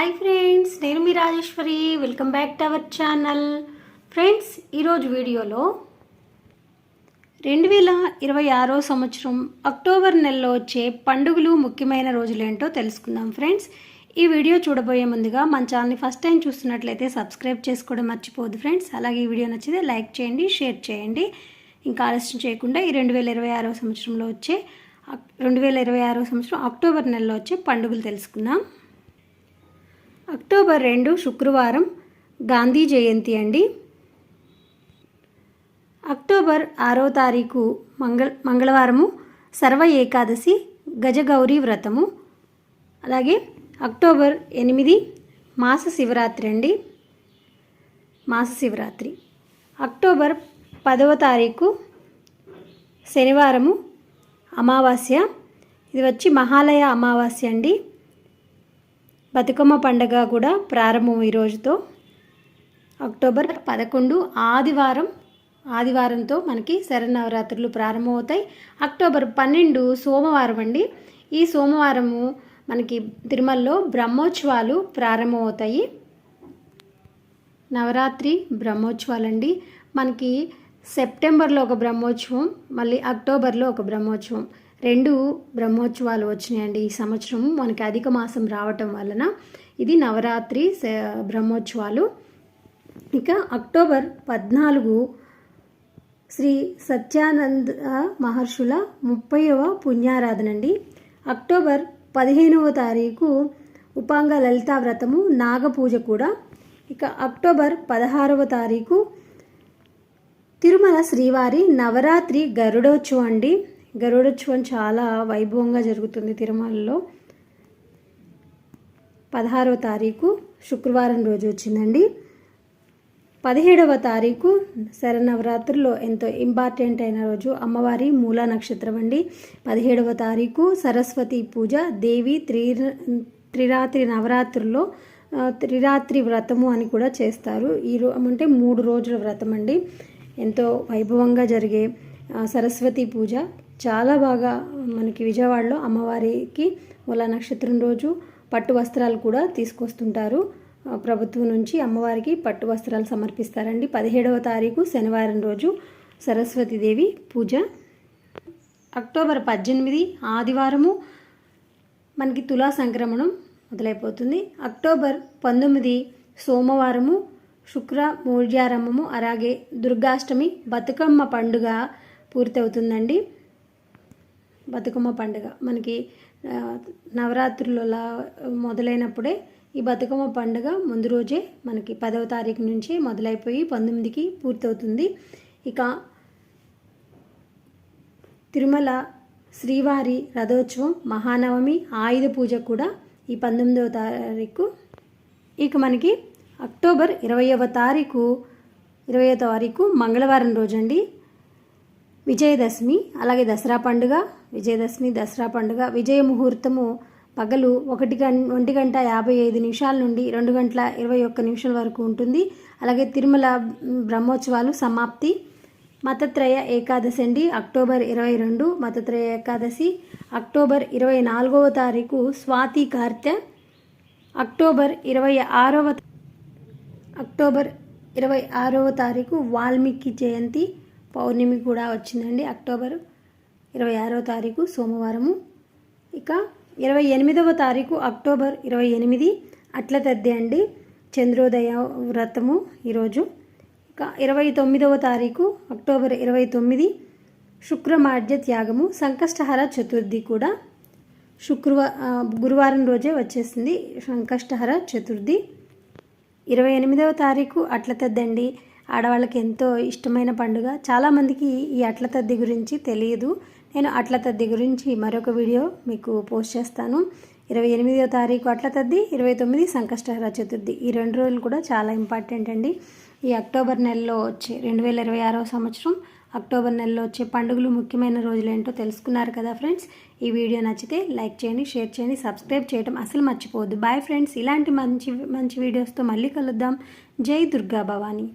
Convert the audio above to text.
Hi friends, నేను మీ Rajeshwari. Welcome back to our channel. Friends, ఈరోజు వీడియోలో 2026 సంవత్సరం అక్టోబర్ నెలలో వచ్చే పండుగలు ముఖ్యమైన రోజులేంటో తెలుసుకుందాం. ఫ్రెండ్స్, ఈ వీడియో చూడబోయే ముందుగా మన ఛానల్ని ఫస్ట్ టైం చూస్తున్నట్లయితే సబ్స్క్రైబ్ చేసుకోవడం మర్చిపోద్దు ఫ్రెండ్స్. అలాగే ఈ వీడియో నచ్చితే లైక్ చేయండి, షేర్ చేయండి. ఇంకా ఆలస్యం చేయకుండా ఈ 2026 సంవత్సరంలో వచ్చే 2026 సంవత్సరం అక్టోబర్ నెలలో వచ్చే పండుగలు తెలుసుకుందాం. అక్టోబర్ 2 శుక్రవారం గాంధీ జయంతి అండి. అక్టోబర్ 6వ తారీఖు మంగళవారము సర్వ ఏకాదశి గజగౌరీ వ్రతము. అలాగే అక్టోబర్ 8 మాస శివరాత్రి అండి, మాస శివరాత్రి. అక్టోబర్ 10వ తారీఖు శనివారము అమావాస్య. ఇది వచ్చి మహాలయ అమావాస్య అండి. బతుకమ్మ పండుగ కూడా ప్రారంభం ఈ రోజుతో. అక్టోబర్ 11 ఆదివారంతో మనకి శరన్నవరాత్రులు ప్రారంభమవుతాయి. అక్టోబర్ 12 సోమవారం అండి. ఈ సోమవారము మనకి తిరుమలలో బ్రహ్మోత్సవాలు ప్రారంభమవుతాయి. నవరాత్రి బ్రహ్మోత్సవాలండి. మనకి సెప్టెంబర్లో ఒక బ్రహ్మోత్సవం, మళ్ళీ అక్టోబర్లో ఒక బ్రహ్మోత్సవం, 2 బ్రహ్మోత్సవాలు వచ్చినాయండి ఈ సంవత్సరం. మనకి అధిక మాసం రావటం వలన ఇది నవరాత్రి బ్రహ్మోత్సవాలు. ఇక అక్టోబర్ 14 శ్రీ సత్యానంద మహర్షుల 30వ పుణ్యారాధన అండి. అక్టోబర్ 15వ తారీఖు ఉపాంగ లలితా వ్రతము, నాగపూజ కూడా. ఇక అక్టోబర్ 16వ తారీఖు తిరుమల శ్రీవారి నవరాత్రి గరుడోత్సవం అండి. గరుడోత్సవం చాలా వైభవంగా జరుగుతుంది తిరుమలలో. 16వ తారీఖు శుక్రవారం రోజు వచ్చిందండి. 17వ తారీఖు శరన్నవరాత్రుల్లో ఎంతో ఇంపార్టెంట్ అయిన రోజు, అమ్మవారి మూలా నక్షత్రం అండి. 17వ తారీఖు సరస్వతి పూజ, దేవి త్రిరాత్రి నవరాత్రుల్లో త్రిరాత్రి వ్రతము అని కూడా చేస్తారు. అంటే 3 రోజుల వ్రతం అండి. ఎంతో వైభవంగా జరిగే సరస్వతి పూజ చాలా బాగా మనకి విజయవాడలో అమ్మవారికి మూలా నక్షత్రం రోజు పట్టు వస్త్రాలు కూడా తీసుకొస్తుంటారు. ప్రభుత్వం నుంచి అమ్మవారికి పట్టు వస్త్రాలు సమర్పిస్తారండి. 17వ తారీఖు శనివారం రోజు సరస్వతీదేవి పూజ. అక్టోబర్ 18 ఆదివారము మనకి తులా సంక్రమణం మొదలైపోతుంది. అక్టోబర్ 19 సోమవారము శుక్ర మూర్జారంభము, అలాగే దుర్గాష్టమి బతుకమ్మ పండుగ పూర్తవుతుందండి. బతుకమ్మ పండుగ మనకి నవరాత్రులలో మొదలైనప్పుడే ఈ బతుకమ్మ పండుగ ముందు రోజే మనకి 10వ తారీఖు నుంచి మొదలైపోయి 19కి పూర్తవుతుంది. ఇక తిరుమల శ్రీవారి రథోత్సవం, మహానవమి, ఆయుధ పూజ కూడా ఈ 19వ తారీఖు. ఇక మనకి అక్టోబర్ 20వ తారీఖు మంగళవారం రోజండి విజయదశమి. అలాగే దసరా పండుగ, విజయదశమి దసరా పండుగ. విజయ ముహూర్తము పగలు 1:55 నుండి 2:21 వరకు ఉంటుంది. అలాగే తిరుమల బ్రహ్మోత్సవాలు సమాప్తి. మతత్రయ ఏకాదశి అండి, అక్టోబర్ 22 మతత్రయ ఏకాదశి. అక్టోబర్ 24వ తారీఖు స్వాతి కార్తె. అక్టోబర్ 26వ తారీఖు వాల్మీకి జయంతి పౌర్ణమి కూడా వచ్చిందండి. అక్టోబర్ 26వ తారీఖు సోమవారము. ఇక 28వ తారీఖు అక్టోబర్ 28 అట్ల తద్ది అండి, చంద్రోదయ వ్రతము ఈరోజు. ఇక 29వ తారీఖు అక్టోబర్ 29 శుక్రమార్జ త్యాగము, సంకష్టహర చతుర్థి కూడా గురువారం రోజే వచ్చేసింది సంకష్టహర చతుర్థి. 28వ తారీఖు అట్ల తద్దండి, ఆడవాళ్ళకి ఎంతో ఇష్టమైన పండుగ. చాలామందికి ఈ అట్ల తద్ది గురించి తెలియదు. నేను అట్ల తద్ది గురించి మరొక వీడియో మీకు పోస్ట్ చేస్తాను. 28వ తారీఖు అట్ల తద్ది, 29 సంకష్టహర చతుర్థి. ఈ 2 రోజులు కూడా చాలా ఇంపార్టెంట్ అండి. ఈ అక్టోబర్ నెలలో వచ్చే 2026 సంవత్సరం అక్టోబర్ నెలలో వచ్చే పండుగలు ముఖ్యమైన రోజులు ఏంటో తెలుసుకున్నారు కదా ఫ్రెండ్స్. ఈ వీడియో నచ్చితే లైక్ చేయండి, షేర్ చేయండి, సబ్స్క్రైబ్ చేయడం అసలు మర్చిపోవద్దు. బాయ్ ఫ్రెండ్స్, ఇలాంటి మంచి వీడియోస్తో మళ్ళీ కలుద్దాం. జై దుర్గా భవానీ.